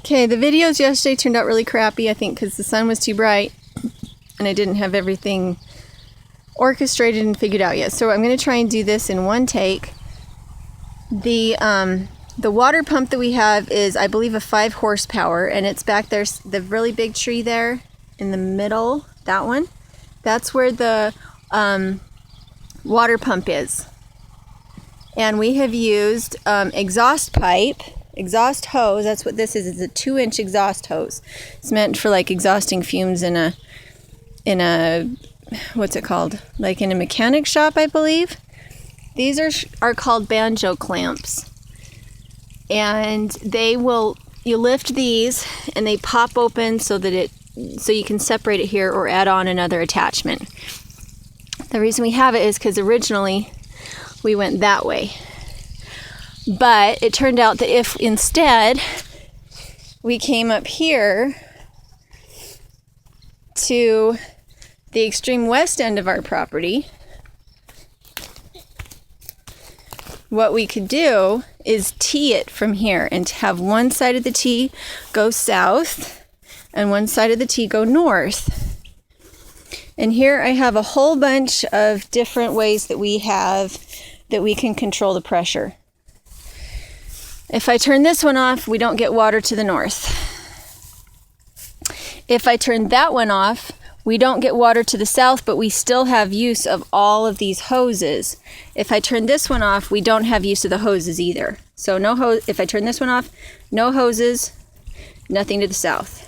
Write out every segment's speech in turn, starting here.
Okay, the videos yesterday turned out really crappy, I think, because the sun was too bright and I didn't have everything orchestrated and figured out yet. So I'm going to try and do this in one take. The water pump that we have is, I believe, a 5 horsepower, and it's back there, the really big tree there in the middle, that one. That's where the water pump is. And we have used exhaust hose. That's what this is. It's a 2-inch exhaust hose. It's meant for like exhausting fumes in a what's it called? Like in a mechanic shop, I believe. These are called banjo clamps. And you lift these and they pop open so you can separate it here or add on another attachment. The reason we have it is because originally we went that way. But it turned out that if instead we came up here to the extreme west end of our property, what we could do is tee it from here and have one side of the tee go south and one side of the tee go north. And here I have a whole bunch of different ways that we can control the pressure. If I turn this one off, we don't get water to the north. If I turn that one off, we don't get water to the south, but we still have use of all of these hoses. If I turn this one off, we don't have use of the hoses either. So no hose. If I turn this one off, no hoses, nothing to the south.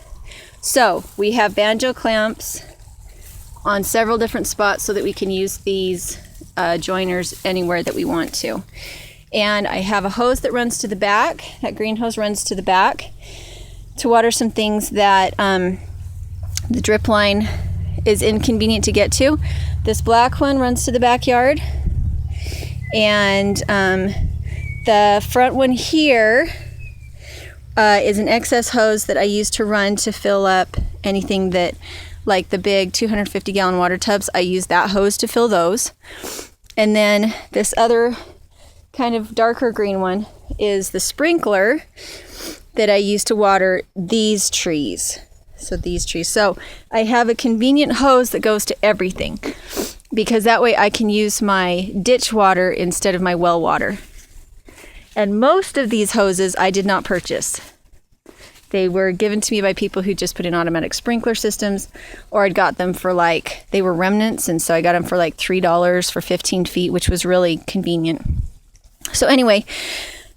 So we have banjo clamps on several different spots so that we can use these joiners anywhere that we want to. And I have a hose that runs to the back. That green hose runs to the back to water some things that the drip line is inconvenient to get to. This black one runs to the backyard. And the front one here is an excess hose that I use to run to fill up anything that, like the big 250-gallon water tubs, I use that hose to fill those. And then this other kind of darker green one is the sprinkler that I use to water these trees. So I have a convenient hose that goes to everything, because that way I can use my ditch water instead of my well water. And most of these hoses I did not purchase. They were given to me by people who just put in automatic sprinkler systems, or I'd got them for they were remnants, and so I got them for like $3 for 15 feet, which was really convenient. So anyway,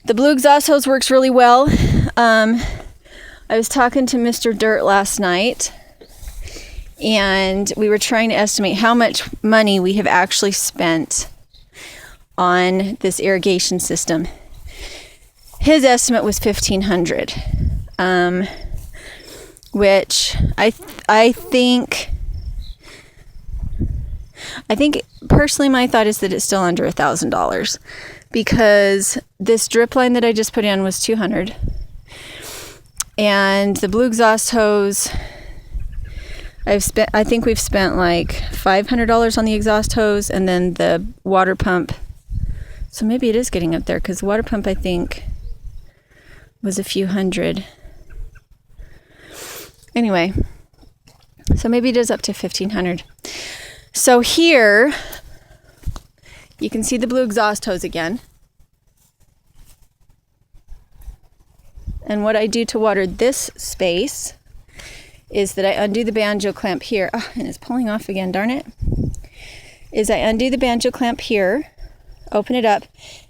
the blue exhaust hose works really well. I was talking to Mr. Dirt last night, and we were trying to estimate how much money we have actually spent on this irrigation system. His estimate was $1,500, which I think personally my thought is that it's still under $1,000, because this drip line that I just put in was $200. And the blue exhaust hose, I think we've spent like $500 on the exhaust hose, and then the water pump. So maybe it is getting up there, because the water pump I think was a few hundred. Anyway, so maybe it is up to $1,500. So here you can see the blue exhaust hose again. And what I do to water this space is that I undo the banjo clamp here. Oh, and it's pulling off again, darn it. Is I undo the banjo clamp here, open it up,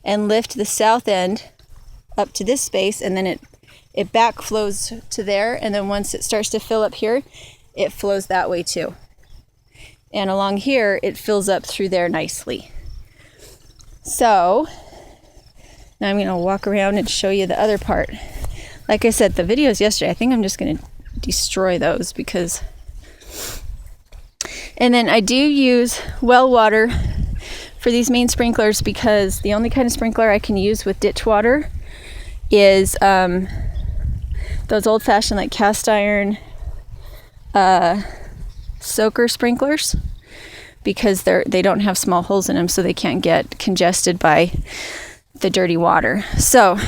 and lift the south end up to this space, and then it back flows to there, and then once it starts to fill up here, it flows that way too. And along here, it fills up through there nicely. So now I'm going to walk around and show you the other part. Like I said, the videos yesterday, I think I'm just going to destroy those because... And then I do use well water for these main sprinklers, because the only kind of sprinkler I can use with ditch water is those old-fashioned like cast iron soaker sprinklers, because they don't have small holes in them, so they can't get congested by the dirty water. So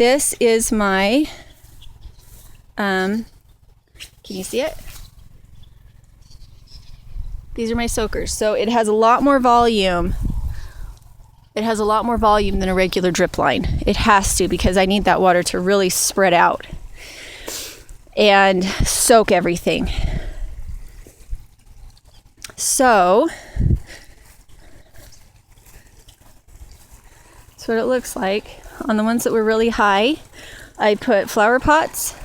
this is my, can you see it? These are my soakers. So it has a lot more volume. It has a lot more volume than a regular drip line. It has to, because I need that water to really spread out and soak everything. So that's what it looks like. On the ones that were really high, I put flower pots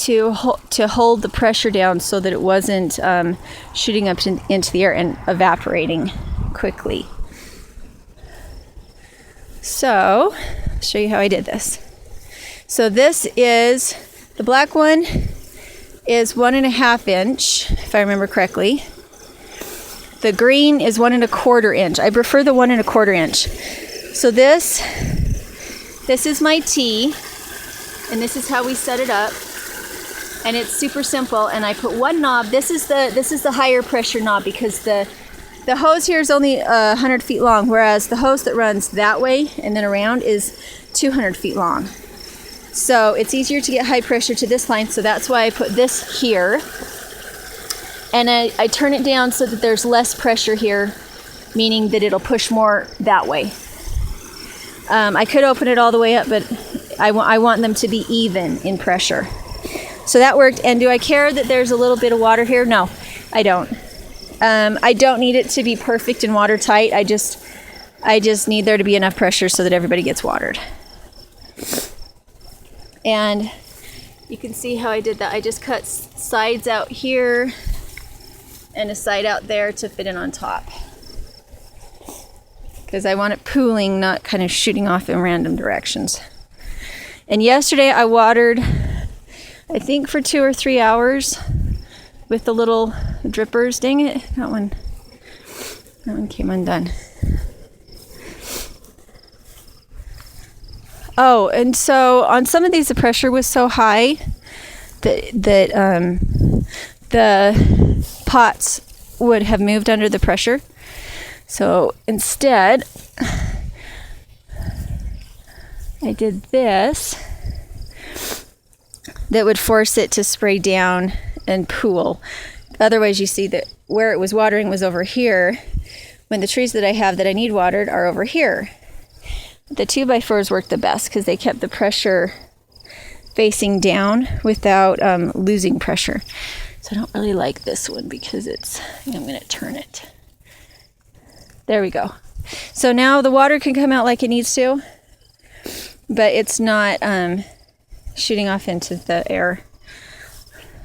to hold the pressure down so that it wasn't shooting up into the air and evaporating quickly. So, I'll show you how I did this. So this is, the black one is 1.5 inch, if I remember correctly. The green is 1 1/4 inch. I prefer the 1 1/4 inch. So this is my tea, and this is how we set it up. And it's super simple, and I put one knob. This is the higher pressure knob, because the hose here is only 100 feet long, whereas the hose that runs that way and then around is 200 feet long. So it's easier to get high pressure to this line, so that's why I put this here. And I turn it down so that there's less pressure here, meaning that it'll push more that way. I could open it all the way up, but I want them to be even in pressure. So that worked. And do I care that there's a little bit of water here? No, I don't. I don't need it to be perfect and watertight. I just need there to be enough pressure so that everybody gets watered. And you can see how I did that. I just cut sides out here and a side out there to fit in on top, because I want it pooling, not kind of shooting off in random directions. And yesterday I watered, I think, for 2 or 3 hours with the little drippers. Dang it, that one came undone. Oh, and so on some of these the pressure was so high that the pots would have moved under the pressure. So instead, I did this that would force it to spray down and pool. Otherwise, you see that where it was watering was over here, when the trees that I have that I need watered are over here. The 2x4s worked the best because they kept the pressure facing down without losing pressure. So I don't really like this one because I'm going to turn it. There we go. So now the water can come out like it needs to, but it's not shooting off into the air.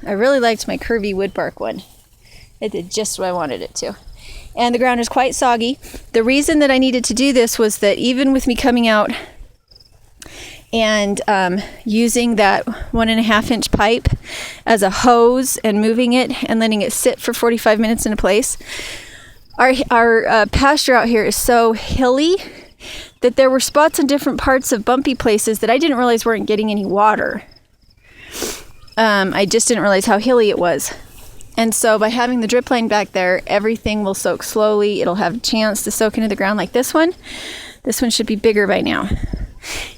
I really liked my curvy wood bark one. It did just what I wanted it to. And the ground is quite soggy. The reason that I needed to do this was that even with me coming out and using that 1.5 inch pipe as a hose and moving it and letting it sit for 45 minutes in a place, our pasture out here is so hilly that there were spots in different parts of bumpy places that I didn't realize weren't getting any water. I just didn't realize how hilly it was. And so by having the drip line back there, everything will soak slowly. It'll have a chance to soak into the ground like this one. This one should be bigger by now.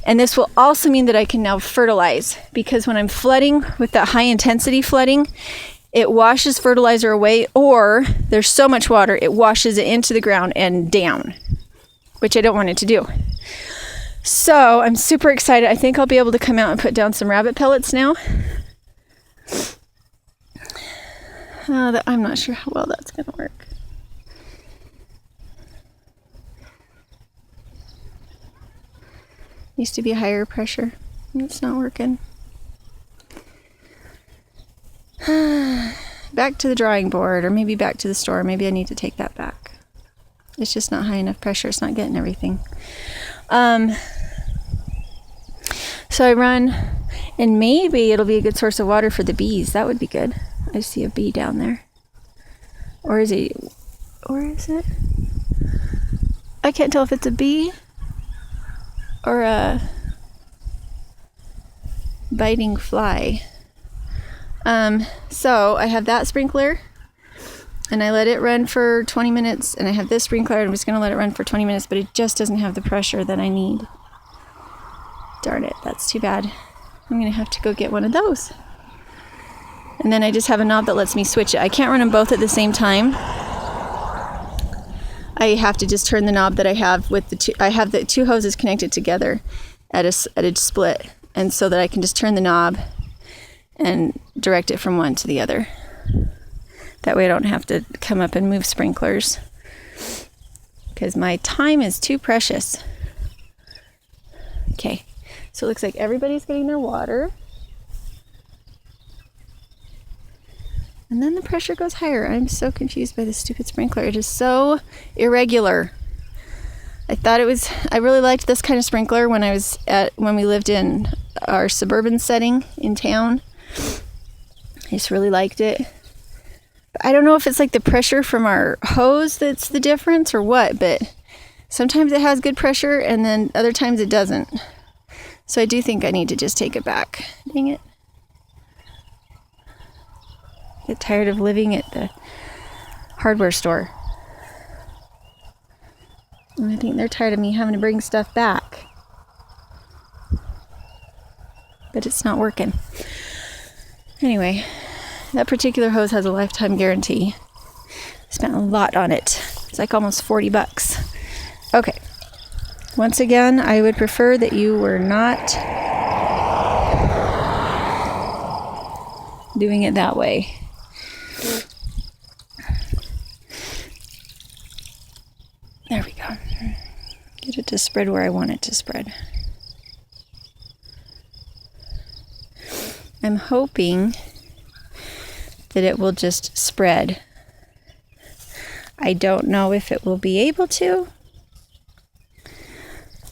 And this will also mean that I can now fertilize, because when I'm flooding with that high intensity flooding, it washes fertilizer away, or there's so much water, it washes it into the ground and down, which I don't want it to do. So I'm super excited. I think I'll be able to come out and put down some rabbit pellets now. I'm not sure how well that's going to work. Used to be higher pressure. It's not working. Back to the drawing board, or maybe back to the store. Maybe I need to take that back. It's just not high enough pressure. It's not getting everything. So I run, and maybe it'll be a good source of water for the bees. That would be good. I see a bee down there. Or is it? I can't tell if it's a bee or a biting fly. So I have that sprinkler, and I let it run for 20 minutes, and I have this sprinkler, and I'm just going to let it run for 20 minutes, but it just doesn't have the pressure that I need. Darn it, that's too bad. I'm gonna have to go get one of those. And then I just have a knob that lets me switch it. I can't run them both at the same time. I have to just turn the knob that I have with the two. I have the two hoses connected together at a split, and so that I can just turn the knob and direct it from one to the other. That way I don't have to come up and move sprinklers, because my time is too precious. Okay, so it looks like everybody's getting their water. And then the pressure goes higher. I'm so confused by this stupid sprinkler. It is so irregular. I really liked this kind of sprinkler when we lived in our suburban setting in town. I just really liked it. But I don't know if it's like the pressure from our hose that's the difference or what, but sometimes it has good pressure and then other times it doesn't. So I do think I need to just take it back. Dang it. Get tired of living at the hardware store. And I think they're tired of me having to bring stuff back. But it's not working. Anyway, that particular hose has a lifetime guarantee. I spent a lot on it. It's like almost $40. Okay. Once again, I would prefer that you were not doing it that way. There we go. Get it to spread where I want it to spread. I'm hoping that it will just spread. I don't know if it will be able to,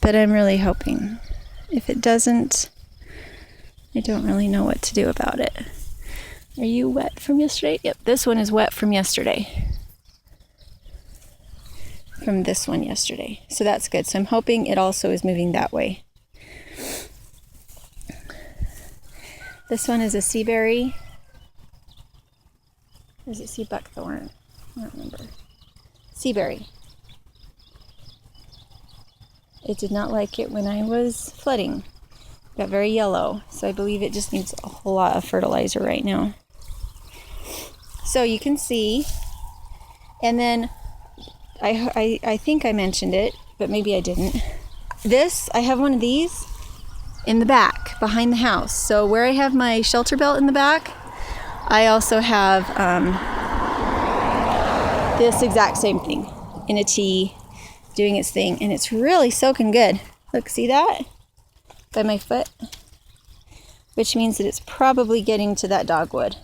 but I'm really hoping. If it doesn't, I don't really know what to do about it. Are you wet from yesterday? Yep, this one is wet from yesterday. From this one yesterday. So that's good. So I'm hoping it also is moving that way. This one is a sea berry. Or is it sea buckthorn? I don't remember. Sea berry. It did not like it when I was flooding. It got very yellow. So I believe it just needs a whole lot of fertilizer right now. So you can see. And then I think I mentioned it, but maybe I didn't. I have one of these in the back, behind the house. So where I have my shelter belt in the back, I also have this exact same thing in a T, doing its thing. And it's really soaking good. Look, see that? By my foot? Which means that it's probably getting to that dogwood.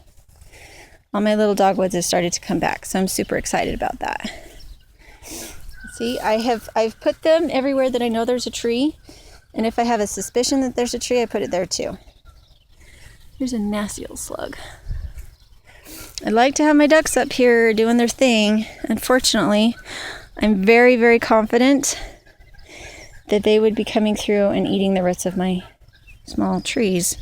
All my little dogwoods have started to come back, so I'm super excited about that. See, I've put them everywhere that I know there's a tree, and if I have a suspicion that there's a tree, I put it there too. Here's a nasty old slug. I'd like to have my ducks up here doing their thing. Unfortunately, I'm very, very confident that they would be coming through and eating the roots of my small trees.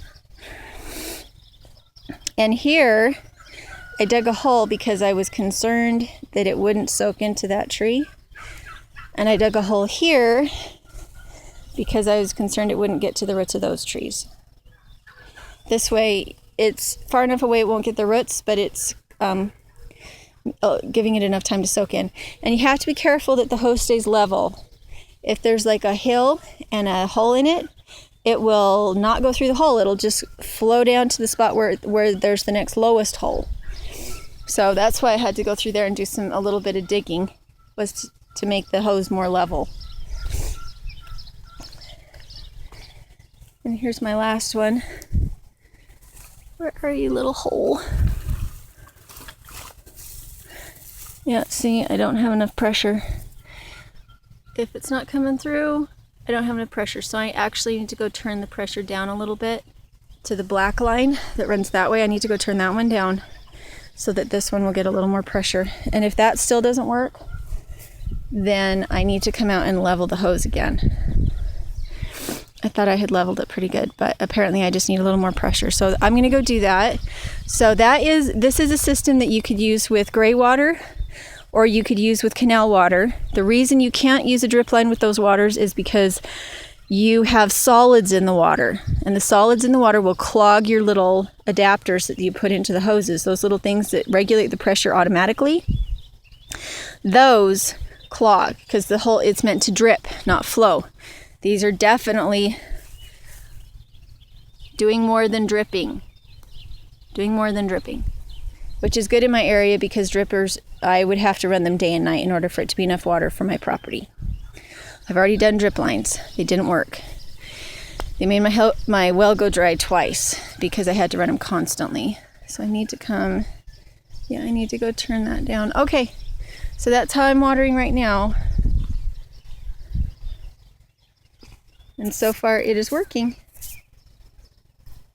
And here, I dug a hole because I was concerned that it wouldn't soak into that tree. And I dug a hole here because I was concerned it wouldn't get to the roots of those trees. This way, it's far enough away it won't get the roots, but it's giving it enough time to soak in. And you have to be careful that the hose stays level. If there's like a hill and a hole in it, it will not go through the hole. It'll just flow down to the spot where there's the next lowest hole. So that's why I had to go through there and do a little bit of digging, was to make the hose more level. And here's my last one. Where are you, little hole? Yeah, see, I don't have enough pressure. If it's not coming through, I don't have enough pressure. So I actually need to go turn the pressure down a little bit to the black line that runs that way. I need to go turn that one down so that this one will get a little more pressure. And if that still doesn't work, then I need to come out and level the hose again. I thought I had leveled it pretty good, but apparently I just need a little more pressure. So I'm going to go do that. So this is a system that you could use with Greywater, or you could use with Canal water. The reason you can't use a drip line with those waters is because you have solids in the water, and the solids in the water will clog your little adapters that you put into the hoses, those little things that regulate the pressure automatically. Those clog because it's meant to drip, not flow. These are definitely doing more than dripping, which is good in my area because drippers, I would have to run them day and night in order for it to be enough water for my property. I've already done drip lines. They didn't work. They made my well go dry twice because I had to run them constantly. So I need to go turn that down. Okay, so that's how I'm watering right now. And so far it is working.